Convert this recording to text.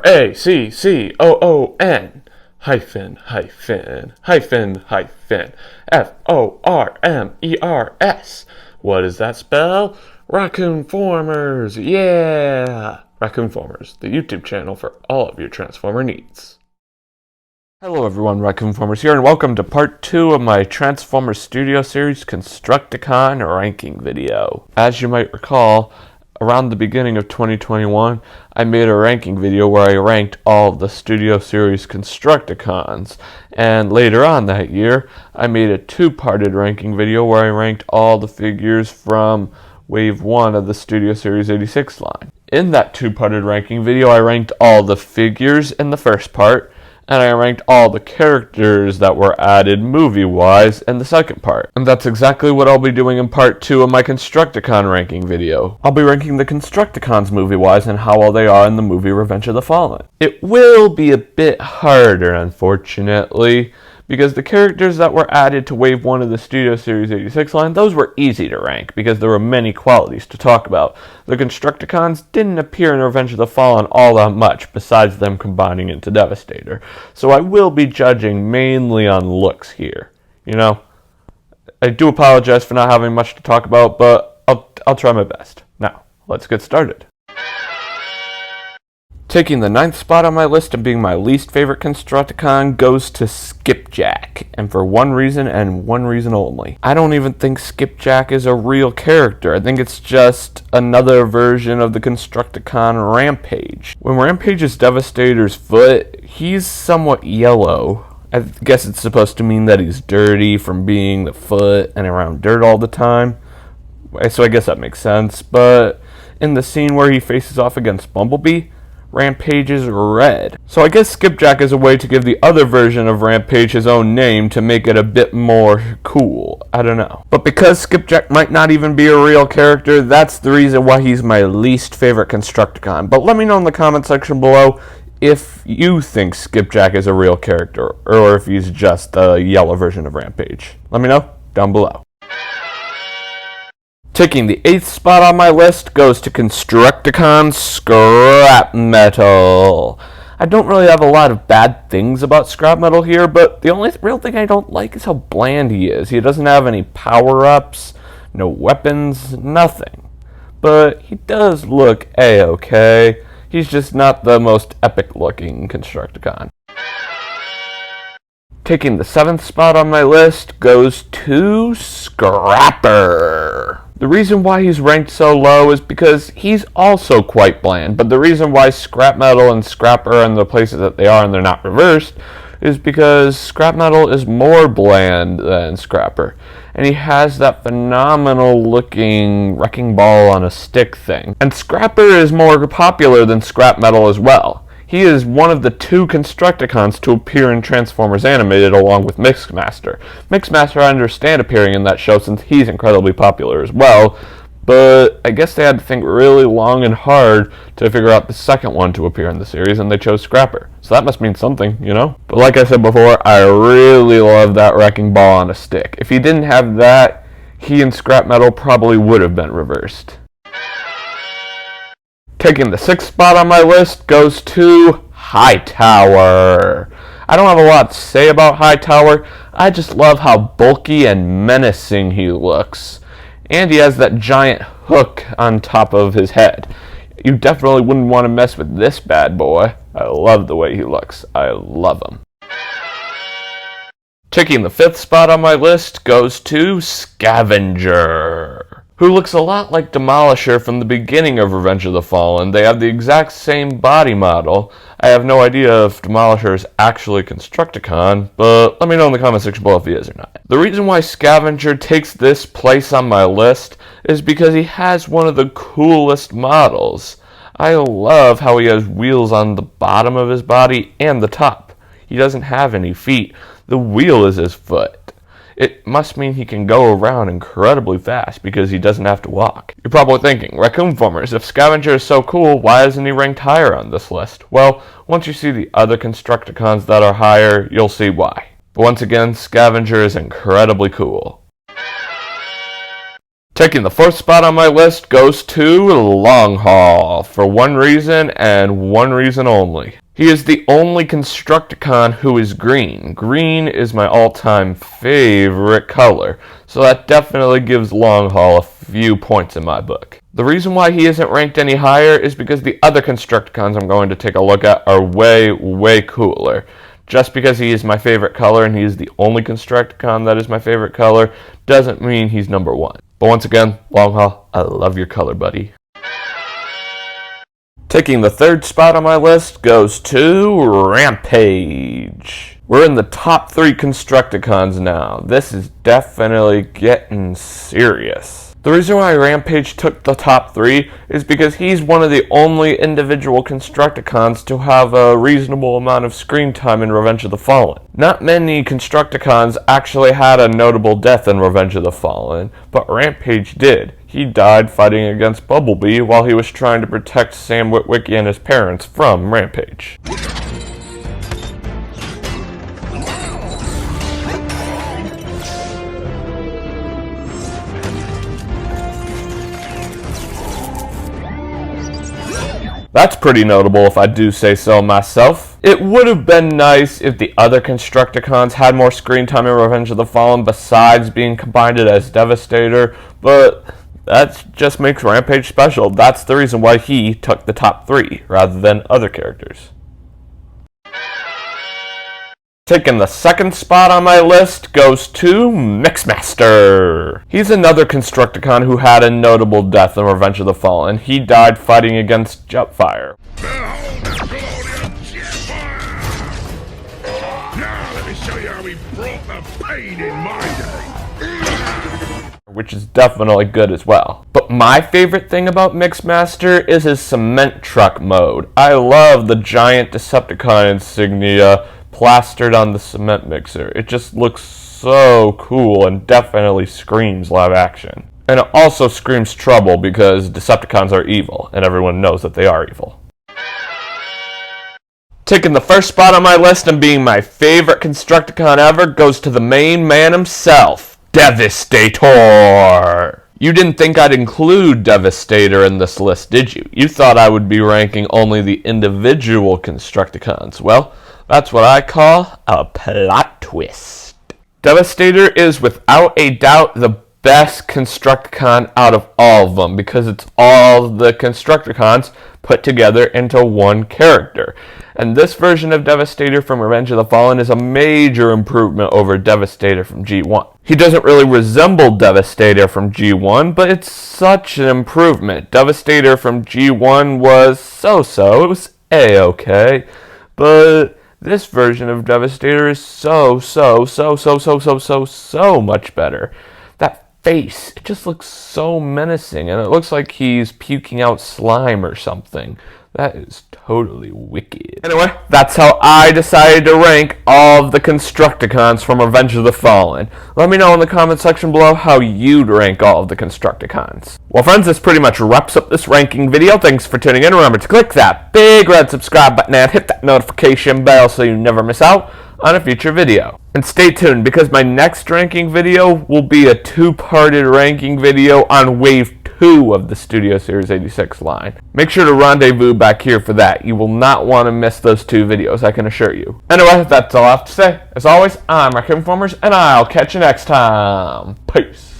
Raccoon hyphen hyphen hyphen hyphen Formers. What does that spell? Raccoon-Formers, yeah! Raccoon-Formers, the YouTube channel for all of your Transformer needs. Hello everyone, Raccoon-Formers here, and welcome to part 2 of my Transformer Studio Series Constructicon ranking video. As you might recall, around the beginning of 2021, I made a ranking video where I ranked all of the Studio Series Constructicons, and later on that year, I made a two-parted ranking video where I ranked all the figures from Wave 1 of the Studio Series 86 line. In that two-parted ranking video, I ranked all the figures in the first part, and I ranked all the characters that were added movie-wise in the second part. And that's exactly what I'll be doing in part 2 of my Constructicon ranking video. I'll be ranking the Constructicons movie-wise and how well they are in the movie Revenge of the Fallen. It will be a bit harder, unfortunately, because the characters that were added to Wave 1 of the Studio Series 86 line, those were easy to rank because there were many qualities to talk about. The Constructicons didn't appear in Revenge of the Fallen all that much, besides them combining into Devastator. So I will be judging mainly on looks here. You know, I do apologize for not having much to talk about, but I'll try my best. Now, let's get started. Taking the 9th spot on my list and being my least favorite Constructicon goes to Skipjack, and for one reason and one reason only. I don't even think Skipjack is a real character. I think it's just another version of the Constructicon Rampage. When Rampage is Devastator's foot, he's somewhat yellow. I guess it's supposed to mean that he's dirty from being the foot and around dirt all the time. So I guess that makes sense, but in the scene where he faces off against Bumblebee, Rampage is red. So I guess Skipjack is a way to give the other version of Rampage his own name to make it a bit more cool. I don't know. But because Skipjack might not even be a real character, that's the reason why he's my least favorite Constructicon. But let me know in the comment section below if you think Skipjack is a real character or if he's just a yellow version of Rampage. Let me know down below. Taking the 8th spot on my list goes to Constructicon Scrap Metal. I don't really have a lot of bad things about Scrap Metal here, but the only real thing I don't like is how bland he is. He doesn't have any power-ups, no weapons, nothing. But he does look A-okay. He's just not the most epic-looking Constructicon. Taking the 7th spot on my list goes to Scrapper. The reason why he's ranked so low is because he's also quite bland, but the reason why Scrap Metal and Scrapper are in the places that they are and they're not reversed is because Scrap Metal is more bland than Scrapper, and he has that phenomenal looking wrecking ball on a stick thing. And Scrapper is more popular than Scrap Metal as well. He is one of the 2 Constructicons to appear in Transformers Animated along with Mixmaster. Mixmaster I understand appearing in that show since he's incredibly popular as well, but I guess they had to think really long and hard to figure out the second one to appear in the series, and they chose Scrapper. So that must mean something, you know? But like I said before, I really love that wrecking ball on a stick. If he didn't have that, he and Scrap Metal probably would have been reversed. Taking the 6th spot on my list goes to Hightower. I don't have a lot to say about Hightower. I just love how bulky and menacing he looks. And he has that giant hook on top of his head. You definitely wouldn't want to mess with this bad boy. I love the way he looks. I love him. Taking the 5th spot on my list goes to Scavenger, who looks a lot like Demolisher from the beginning of Revenge of the Fallen. They have the exact same body model. I have no idea if Demolisher is actually Constructicon, but let me know in the comment section below if he is or not. The reason why Scavenger takes this place on my list is because he has one of the coolest models. I love how he has wheels on the bottom of his body and the top. He doesn't have any feet. The wheel is his foot. It must mean he can go around incredibly fast because he doesn't have to walk. You're probably thinking, Raccoon-Formers, if Scavenger is so cool, why isn't he ranked higher on this list? Well, once you see the other Constructicons that are higher, you'll see why. But once again, Scavenger is incredibly cool. Taking the fourth spot on my list goes to Long Haul, for one reason and one reason only. He is the only Constructicon who is green. Green is my all-time favorite color, so that definitely gives Long Haul a few points in my book. The reason why he isn't ranked any higher is because the other Constructicons I'm going to take a look at are way, way cooler. Just because he is my favorite color and he is the only Constructicon that is my favorite color doesn't mean he's number one. But once again, Long Haul, I love your color, buddy. Taking the third spot on my list goes to Rampage. We're in the top 3 Constructicons now. This is definitely getting serious. The reason why Rampage took the top 3 is because he's one of the only individual Constructicons to have a reasonable amount of screen time in Revenge of the Fallen. Not many Constructicons actually had a notable death in Revenge of the Fallen, but Rampage did. He died fighting against Bumblebee while he was trying to protect Sam Witwicky and his parents from Rampage. That's pretty notable if I do say so myself. It would have been nice if the other Constructicons had more screen time in Revenge of the Fallen besides being combined as Devastator, but that just makes Rampage special. That's the reason why he took the top 3 rather than other characters. Taking the second spot on my list goes to Mixmaster. He's another Constructicon who had a notable death in Revenge of the Fallen. He died fighting against Jetfire. Behold the glorious Jetfire! Now let me show you how we brought the pain in my day. Which is definitely good as well. But my favorite thing about Mixmaster is his cement truck mode. I love the giant Decepticon insignia plastered on the cement mixer. It just looks so cool and definitely screams live action. And it also screams trouble because Decepticons are evil, and everyone knows that they are evil. Taking the first spot on my list and being my favorite Constructicon ever goes to the main man himself, Devastator! You didn't think I'd include Devastator in this list, did you? You thought I would be ranking only the individual Constructicons. Well, that's what I call a plot twist. Devastator is without a doubt the best Constructicon out of all of them because it's all the Constructicons put together into one character. And this version of Devastator from Revenge of the Fallen is a major improvement over Devastator from G1. He doesn't really resemble Devastator from G1, but it's such an improvement. Devastator from G1 was so-so, it was A-okay, but this version of Devastator is so much better. That face, it just looks so menacing, and it looks like he's puking out slime or something. That is totally wicked. Anyway, that's how I decided to rank all of the Constructicons from Revenge of the Fallen. Let me know in the comment section below how you'd rank all of the Constructicons. Well friends, this pretty much wraps up this ranking video. Thanks for tuning in. Remember to click that big red subscribe button and hit that notification bell so you never miss out on a future video. And stay tuned because my next ranking video will be a 2-parted ranking video on Wave 2 of the Studio Series 86 line. Make sure to rendezvous back here for that. You will not want to miss those 2 videos, I can assure you. Anyway, that's all I have to say. As always, I'm Raccoon-Formers, and I'll catch you next time. Peace.